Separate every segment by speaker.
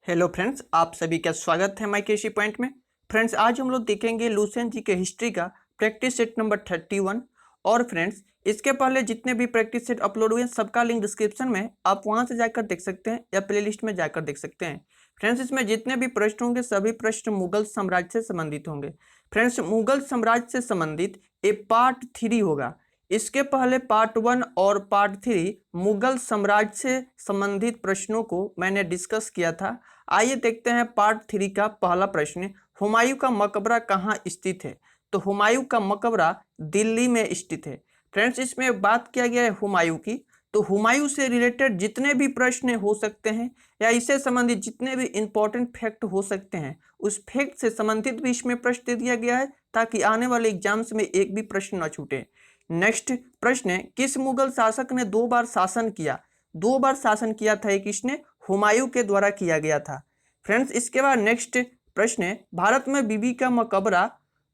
Speaker 1: Hello friends, आप सभी का स्वागत है माइकेशी पॉइंट में। फ्रेंड्स, आज हम लोग देखेंगे लुसेंट जी के हिस्ट्री का प्रैक्टिस सेट नंबर 31। और फ्रेंड्स, इसके पहले जितने भी प्रैक्टिस सेट अपलोड हुए हैं सबका लिंक डिस्क्रिप्शन में, आप वहां से जाकर देख सकते हैं या प्लेलिस्ट में जाकर देख सकते हैं। फ्रेंड्स, इसमें जितने भी प्रश्न होंगे सभी प्रश्न मुगल साम्राज्य से संबंधित होंगे। फ्रेंड्स, मुगल साम्राज्य से संबंधित ये पार्ट 3 होगा। इसके पहले पार्ट 1 और पार्ट 3 मुगल साम्राज्य से संबंधित प्रश्नों को मैंने डिस्कस किया था। आइए देखते हैं पार्ट 3 का पहला प्रश्न। हुमायूं का मकबरा कहाँ स्थित है? तो हुमायूं का मकबरा दिल्ली में स्थित है। फ्रेंड्स, इसमें बात किया गया है हुमायूं की, तो हुमायूं से रिलेटेड जितने भी प्रश्न हो सकते हैं या इससे संबंधित जितने भी इंपॉर्टेंट फैक्ट हो सकते हैं उस फैक्ट से संबंधित भी इसमें प्रश्न दे दिया गया है, ताकि आने वाले एग्जाम्स में एक भी प्रश्न न छूटे। नेक्स्ट प्रश्न है, किस मुगल शासक ने 2 बार शासन किया? 2 बार शासन किया था, एक किसने? हुमायूं के द्वारा किया गया था। फ्रेंड्स, इसके बाद नेक्स्ट प्रश्न है, भारत में बीबी का मकबरा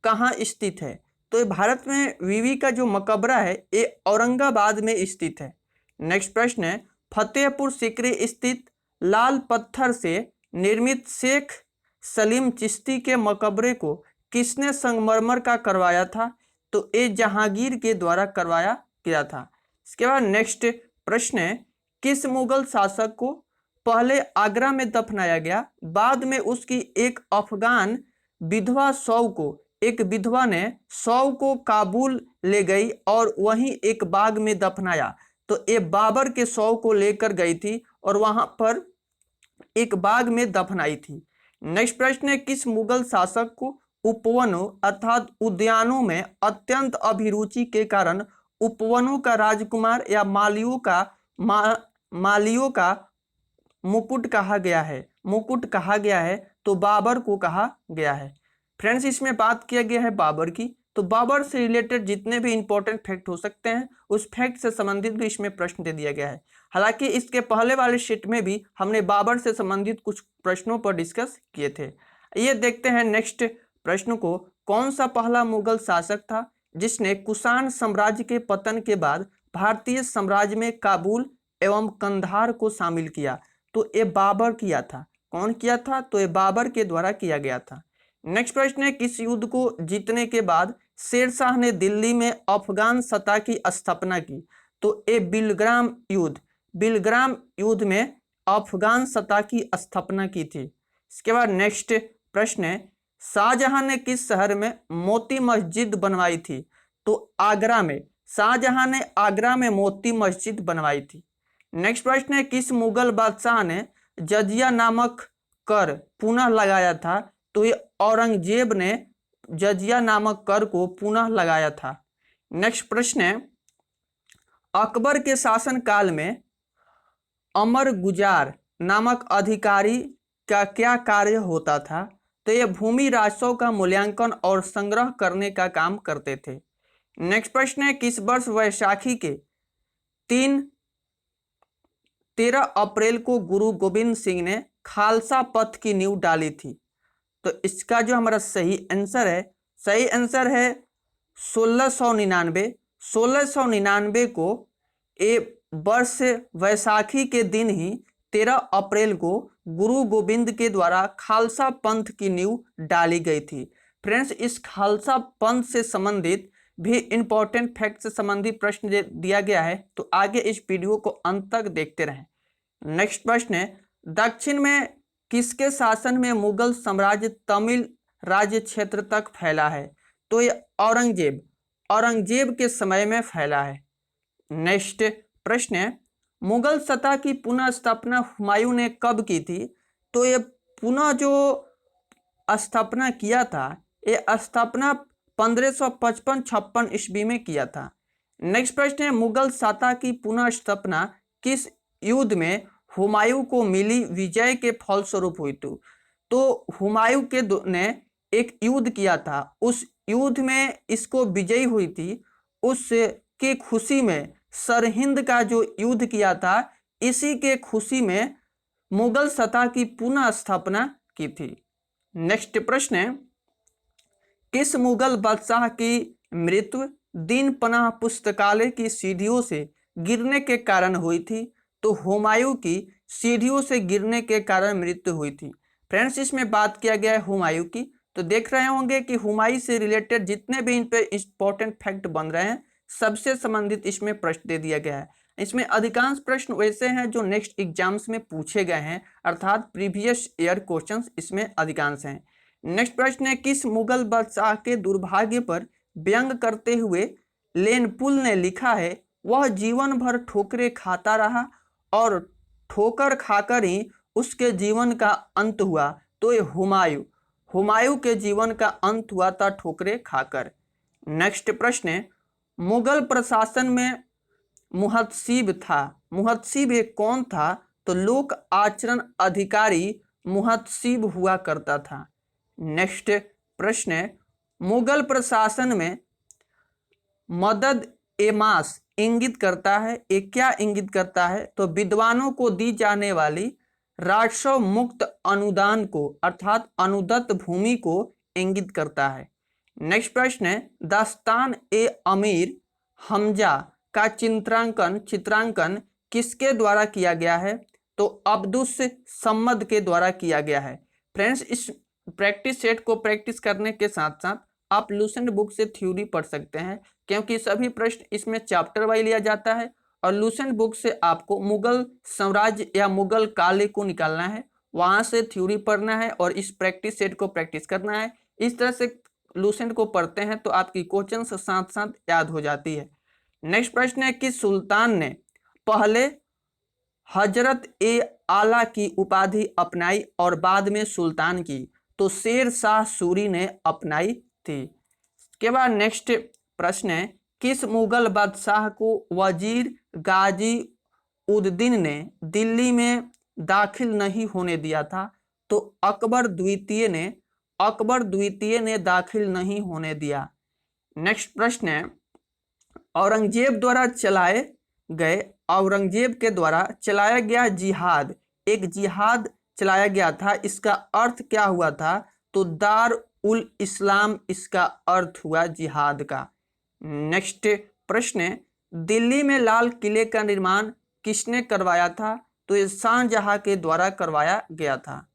Speaker 1: कहाँ स्थित है? तो भारत में बीबी का जो मकबरा है ये औरंगाबाद में स्थित है। नेक्स्ट प्रश्न है, फतेहपुर सीकरी स्थित लाल पत्थर से निर्मित शेख सलीम चिश्ती के मकबरे को किसने संगमरमर का करवाया था? तो ये जहांगीर के द्वारा करवाया गया था। इसके बाद नेक्स्ट प्रश्न है, किस मुगल शासक को पहले आगरा में दफनाया गया, बाद में उसकी एक अफगान विधवा एक विधवा ने शव को काबुल ले गई और वहीं एक बाग में दफनाया? तो ये बाबर के शव को लेकर गई थी और वहां पर एक बाग में दफनाई थी। नेक्स्ट प्रश्न है, किस मुगल शासक को उपवनों अर्थात उद्यानों में अत्यंत अभिरुचि के कारण उपवनों का राजकुमार या मालियों का मुकुट कहा गया है? मुकुट कहा गया है तो बाबर को कहा गया है। फ्रेंड्स, इसमें बात किया गया है बाबर की, तो बाबर से रिलेटेड जितने भी इंपॉर्टेंट फैक्ट हो सकते हैं उस फैक्ट से संबंधित भी इसमें प्रश्न दे दिया गया है। हालांकि इसके पहले वाले शीट में भी हमने बाबर से संबंधित कुछ प्रश्नों पर डिस्कस किए थे। ये देखते हैं नेक्स्ट प्रश्न को, कौन सा पहला मुगल शासक था जिसने कुषाण साम्राज्य के पतन के बाद भारतीय साम्राज्य में काबुल एवं कंधार को शामिल किया? तो ये बाबर किया था। कौन किया था? तो ये बाबर के द्वारा किया गया था। नेक्स्ट प्रश्न है, किस युद्ध को जीतने के बाद शेरशाह ने दिल्ली में अफगान सत्ता की स्थापना की? तो ये बिलग्राम युद्ध में अफगान सत्ता की स्थापना की थी। इसके बाद नेक्स्ट प्रश्न है, शाहजहां ने किस शहर में मोती मस्जिद बनवाई थी? तो आगरा में। शाहजहां ने आगरा में मोती मस्जिद बनवाई थी। नेक्स्ट प्रश्न है, किस मुगल बादशाह ने जजिया नामक कर पुनः लगाया था? तो ये औरंगजेब ने जजिया नामक कर को पुनः लगाया था। नेक्स्ट प्रश्न है, अकबर के शासन काल में अमर गुजार नामक अधिकारी का क्या कार्य होता था? तो ये भूमि राजस्व का मूल्यांकन और संग्रह करने का काम करते थे। नेक्स्ट प्रश्न है, किस वर्ष वैशाखी के 13 अप्रैल को गुरु गोविंद सिंह ने खालसा पंथ की नींव डाली थी? तो इसका जो हमारा सही आंसर है 1699। 1699 को ये वर्ष वैसाखी के दिन ही 13 अप्रैल को गुरु गोविंद के द्वारा खालसा पंथ की नींव डाली गई थी। फ्रेंड्स, इस खालसा पंथ से संबंधित भी इंपॉर्टेंट फैक्ट से संबंधित प्रश्न दिया गया है, तो आगे इस वीडियो को अंत तक देखते रहें। नेक्स्ट प्रश्न है, दक्षिण में किसके शासन में मुगल साम्राज्य तमिल राज्य क्षेत्र तक फैला है? तो ये औरंगजेब के समय में फैला है। नेक्स्ट प्रश्न है, मुगल सत्ता की पुनः स्थापना हुमायूं ने कब की थी? तो ये पुनः जो स्थापना किया था, ये स्थापना 1555-56 ईस्वी में किया था। नेक्स्ट प्रश्न है, मुगल सत्ता की पुनः स्थापना किस युद्ध में हुमायूं को मिली विजय के फलस्वरूप हुई थी? तो हुमायूं ने एक युद्ध किया था, उस युद्ध में इसको विजयी हुई थी। उसके खुशी में सरहिंद का जो युद्ध किया था, इसी के खुशी में मुगल सत्ता की पुनः स्थापना की थी। नेक्स्ट प्रश्न है, किस मुगल बादशाह की मृत्यु दीन पनाह पुस्तकालय की सीढ़ियों से गिरने के कारण हुई थी? तो हुमायूं की सीढ़ियों से गिरने के कारण मृत्यु हुई थी। फ्रेंड्स, इसमें बात किया गया है हुमायूं की। तो देख रहे होंगे कि हुमायूं से रिलेटेड जितने भी इन पे इंपॉर्टेंट फैक्ट बन रहे हैं सबसे संबंधित इसमें प्रश्न दे दिया गया है। इसमें अधिकांश प्रश्न वैसे हैं जो नेक्स्ट एग्जाम्स में पूछे गए हैं, अर्थात प्रीवियस ईयर क्वेश्चंस इसमें अधिकांश हैं। नेक्स्ट प्रश्न है, किस मुगल बादशाह के दुर्भाग्य पर व्यंग करते हुए लेनपुल ने लिखा है, वह जीवन भर ठोकरें खाता रहा और ठोकर खाकर ही उसके जीवन का अंत हुआ। तो ये हुमायूं के जीवन का अंत हुआ था ठोकरें खाकर। नेक्स्ट प्रश्न है, मुगल प्रशासन में मुहतसिब था। मुहतसिब एक कौन था? तो लोक आचरण अधिकारी मुहतसिब हुआ करता था। नेक्स्ट प्रश्न है, मुगल प्रशासन में मदद ए मास इंगित करता है, ये क्या इंगित करता है? तो विद्वानों को दी जाने वाली राजस्व मुक्त अनुदान को, अर्थात अनुदत्त भूमि को इंगित करता है। नेक्स्ट प्रश्न है, दास्तान ए अमीर हमजा का चित्रांकन किसके द्वारा किया गया है? तो अब्दुस सम्मद के द्वारा किया गया है। फ्रेंड्स, इस प्रैक्टिस सेट को प्रैक्टिस करने के साथ साथ आप लूसेंट बुक से थ्योरी पढ़ सकते हैं, क्योंकि सभी प्रश्न इसमें चैप्टर वाइज लिया जाता है और लूसेंट बुक से आपको मुगल साम्राज्य या मुगल काल को निकालना है, वहां से थ्योरी पढ़ना है और इस प्रैक्टिस सेट को प्रैक्टिस करना है। इस तरह से लूसेंट को पढ़ते हैं तो आपकी क्वेश्चन साथ साथ याद हो जाती है। नेक्स्ट प्रश्न है कि सुल्तान ने पहले हजरत ए आला की उपाधि अपनाई और बाद में सुल्तान की? तो शेर शाह सूरी ने अपनाई थी। इसके बाद नेक्स्ट प्रश्न है, किस मुगल बादशाह को वजीर गाजी उद्दीन ने दिल्ली में दाखिल नहीं होने दिया था? तो अकबर द्वितीय ने दाखिल नहीं होने दिया। नेक्स्ट प्रश्न है, औरंगजेब के द्वारा चलाया गया जिहाद, एक जिहाद चलाया गया था, इसका अर्थ क्या हुआ था? तो दार उल इस्लाम इसका अर्थ हुआ जिहाद का। नेक्स्ट प्रश्न है, दिल्ली में लाल किले का निर्माण किसने करवाया था? तो ये शाहजहां के द्वारा करवाया गया था।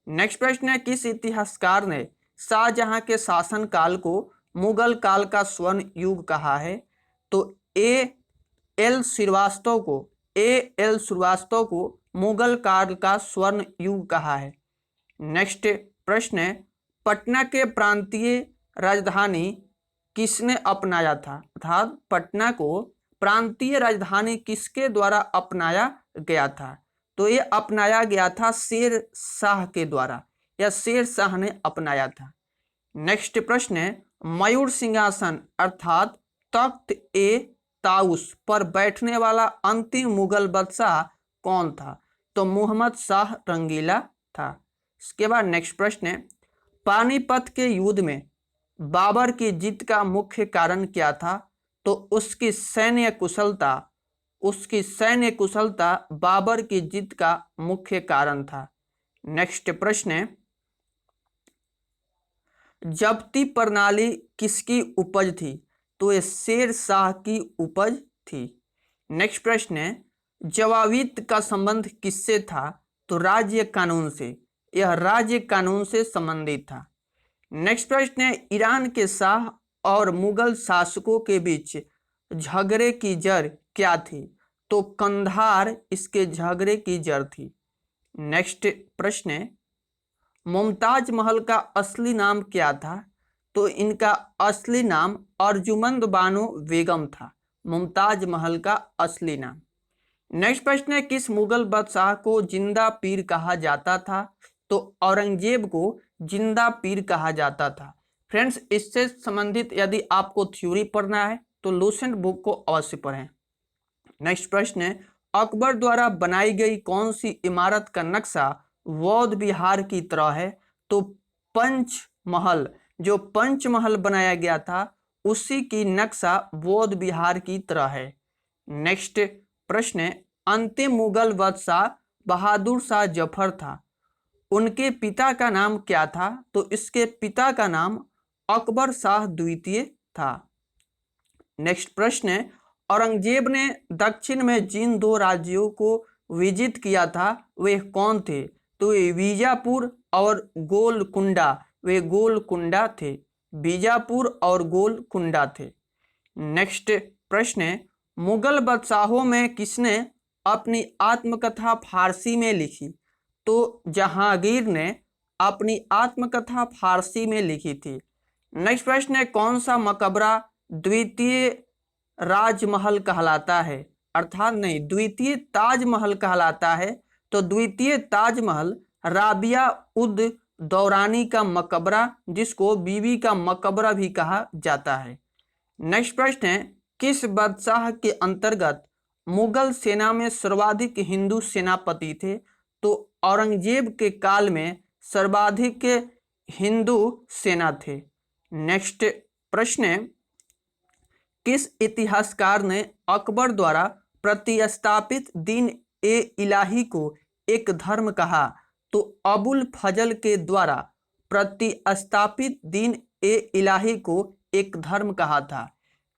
Speaker 1: नेक्स्ट प्रश्न है, किस इतिहासकार ने शाहजहां के शासनकाल को मुगल काल का स्वर्ण युग कहा है? तो ए एल श्रीवास्तव को मुगल काल का स्वर्ण युग कहा है। नेक्स्ट प्रश्न है, पटना के प्रांतीय राजधानी किसने अपनाया था? अर्थात पटना को प्रांतीय राजधानी किसके द्वारा अपनाया गया था? तो ये अपनाया गया था शेर शाह के द्वारा, या शेर शाह ने अपनाया था। नेक्स्ट प्रश्न है, मयूर सिंहासन अर्थात तख्त ए ताउस पर बैठने वाला अंतिम मुगल बादशाह कौन था? तो मुहम्मद शाह रंगीला था। इसके बाद नेक्स्ट प्रश्न है, पानीपत के युद्ध में बाबर की जीत का मुख्य कारण क्या था? तो उसकी सैन्य कुशलता बाबर की जीत का मुख्य कारण था। नेक्स्ट प्रश्न है, जब्ती प्रणाली किसकी उपज थी? तो ये शेर शाह की उपज थी। नेक्स्ट प्रश्न है, जवाबीत का संबंध किससे था? तो राज्य कानून से, यह राज्य कानून से संबंधित था। नेक्स्ट प्रश्न है, ईरान के शाह और मुगल शासकों के बीच झगड़े की जड़ क्या थी? तो कंधार इसके झगड़े की जड़ थी। नेक्स्ट प्रश्न है, मुमताज महल का असली नाम क्या था? तो इनका असली नाम अर्जुमंद बानो बेगम था, मुमताज महल का असली नाम। नेक्स्ट प्रश्न है, किस मुगल बादशाह को जिंदा पीर कहा जाता था? तो औरंगजेब को जिंदा पीर कहा जाता था। फ्रेंड्स, इससे संबंधित यदि आपको थ्योरी पढ़ना है तो लूसेंट बुक को अवश्य पढ़ें। नेक्स्ट प्रश्न है, अकबर द्वारा बनाई गई कौन सी इमारत का नक्शा बौद्ध विहार की तरह है? तो पंचमहल, जो पंचमहल बनाया गया था उसी की नक्शा बौद्ध विहार की तरह है। नेक्स्ट प्रश्न है, अंतिम मुगल बादशाह बहादुर शाह जफर था, उनके पिता का नाम क्या था? तो इसके पिता का नाम अकबर शाह द्वितीय था। नेक्स्ट प्रश्न है, औरंगजेब ने दक्षिण में जिन दो राज्यों को विजिट किया था वे कौन थे? तो ये बीजापुर और गोलकुंडा, वे गोलकुंडा थे। बीजापुर और गोलकुंडा थे। नेक्स्ट प्रश्न है, मुगल बादशाहों में किसने अपनी आत्मकथा फारसी में लिखी? तो जहांगीर ने अपनी आत्मकथा फारसी में लिखी थी। नेक्स्ट प्रश्न है, कौन सा मकबरा द्वितीय राजमहल कहलाता है? अर्थात नहीं, द्वितीय ताजमहल कहलाता है। तो द्वितीय ताजमहल राबिया उद दौरानी का मकबरा, जिसको बीबी का मकबरा भी कहा जाता है। नेक्स्ट प्रश्न है, किस बादशाह के अंतर्गत मुगल सेना में सर्वाधिक हिंदू सेनापति थे? तो औरंगजेब के काल में सर्वाधिक हिंदू सेना थे। नेक्स्ट प्रश्न है, किस इतिहासकार ने अकबर द्वारा प्रतिस्थापित दीन ए इलाही को एक धर्म कहा? तो अबुल फजल के द्वारा प्रतिस्थापित दीन ए इलाही को एक धर्म कहा था।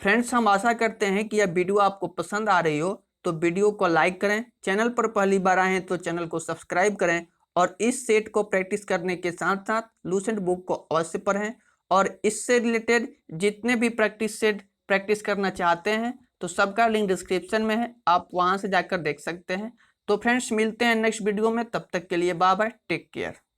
Speaker 1: फ्रेंड्स, हम आशा करते हैं कि यह वीडियो आपको पसंद आ रही हो, तो वीडियो को लाइक करें, चैनल पर पहली बार आए हैं तो चैनल को सब्सक्राइब करें और इस सेट को प्रैक्टिस करने के साथ साथ लूसेंट बुक को अवश्य पढ़ें। और इससे रिलेटेड जितने भी प्रैक्टिस सेट प्रैक्टिस करना चाहते हैं तो सबका लिंक डिस्क्रिप्शन में है, आप वहां से जाकर देख सकते हैं। तो फ्रेंड्स, मिलते हैं नेक्स्ट वीडियो में, तब तक के लिए बाय बाय, टेक केयर।